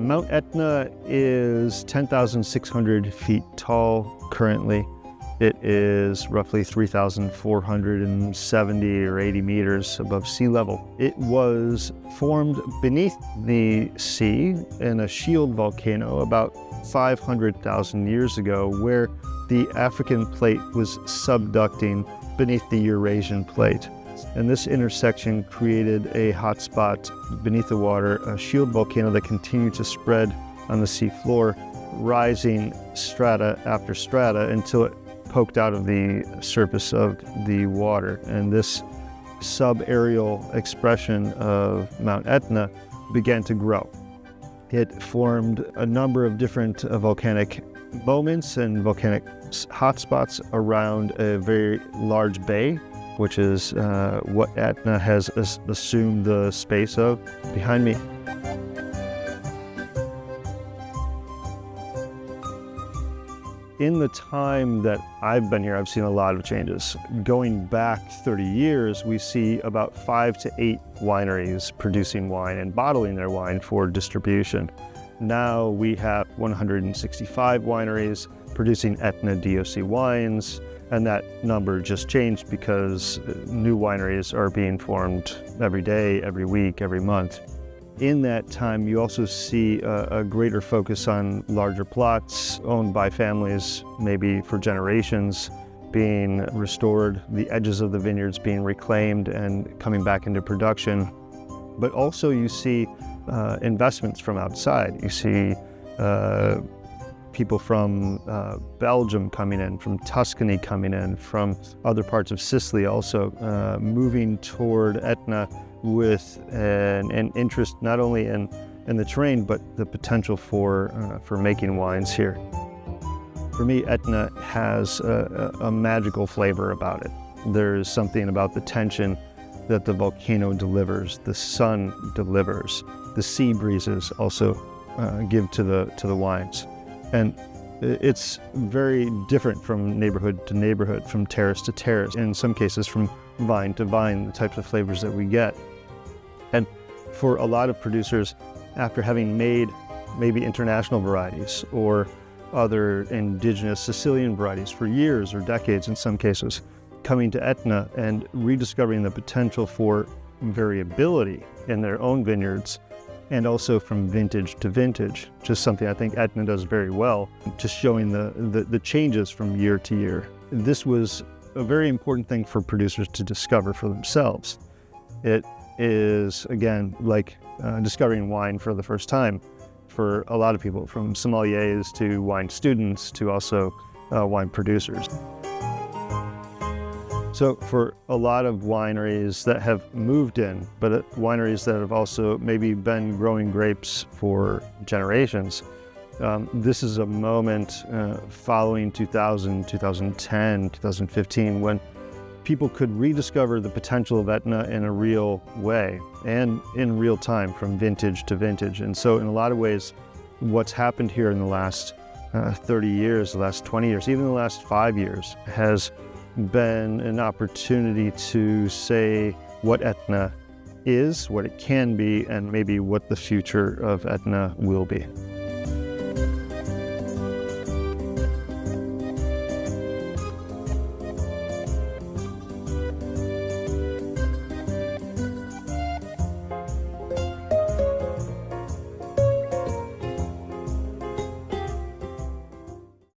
Mount Etna is 10,600 feet tall currently. It is roughly 3,470 or 80 meters above sea level. It was formed beneath the sea in a shield volcano about 500,000 years ago, where the African plate was subducting beneath the Eurasian plate. And this intersection created a hotspot beneath the water, a shield volcano that continued to spread on the sea floor, rising strata after strata until it poked out of the surface of the water. And this subaerial expression of Mount Etna began to grow. It formed a number of different volcanic moments and volcanic hotspots around a very large bay, which is what Etna has assumed the space of behind me. In the time that I've been here, I've seen a lot of changes. Going back 30 years, we see about 5 to 8 wineries producing wine and bottling their wine for distribution. Now we have 165 wineries producing Etna DOC wines, and that number just changed because new wineries are being formed every day, every week, every month. In that time, you also see a greater focus on larger plots owned by families, maybe for generations, being restored, the edges of the vineyards being reclaimed and coming back into production. But also you see investments from outside. You see people from Belgium coming in, from Tuscany coming in, from other parts of Sicily also moving toward Etna with an interest not only in the terrain, but the potential for making wines here. For me, Etna has a magical flavor about it. There's something about the tension that the volcano delivers, the sun delivers, the sea breezes also give to the wines. And it's very different from neighborhood to neighborhood, from terrace to terrace, in some cases from vine to vine, the types of flavors that we get. And for a lot of producers, after having made maybe international varieties or other indigenous Sicilian varieties for years or decades in some cases, coming to Etna and rediscovering the potential for variability in their own vineyards, and also from vintage to vintage, just something I think Etna does very well, just showing the changes from year to year. This was a very important thing for producers to discover for themselves. It is, again, like discovering wine for the first time for a lot of people, from sommeliers to wine students to also wine producers. So for a lot of wineries that have moved in, but wineries that have also maybe been growing grapes for generations, this is a moment following 2000, 2010, 2015, when people could rediscover the potential of Etna in a real way and in real time from vintage to vintage. And so in a lot of ways, what's happened here in the last 30 years, the last 20 years, even the last 5 years, has been an opportunity to say what Etna is, what it can be, and maybe what the future of Etna will be.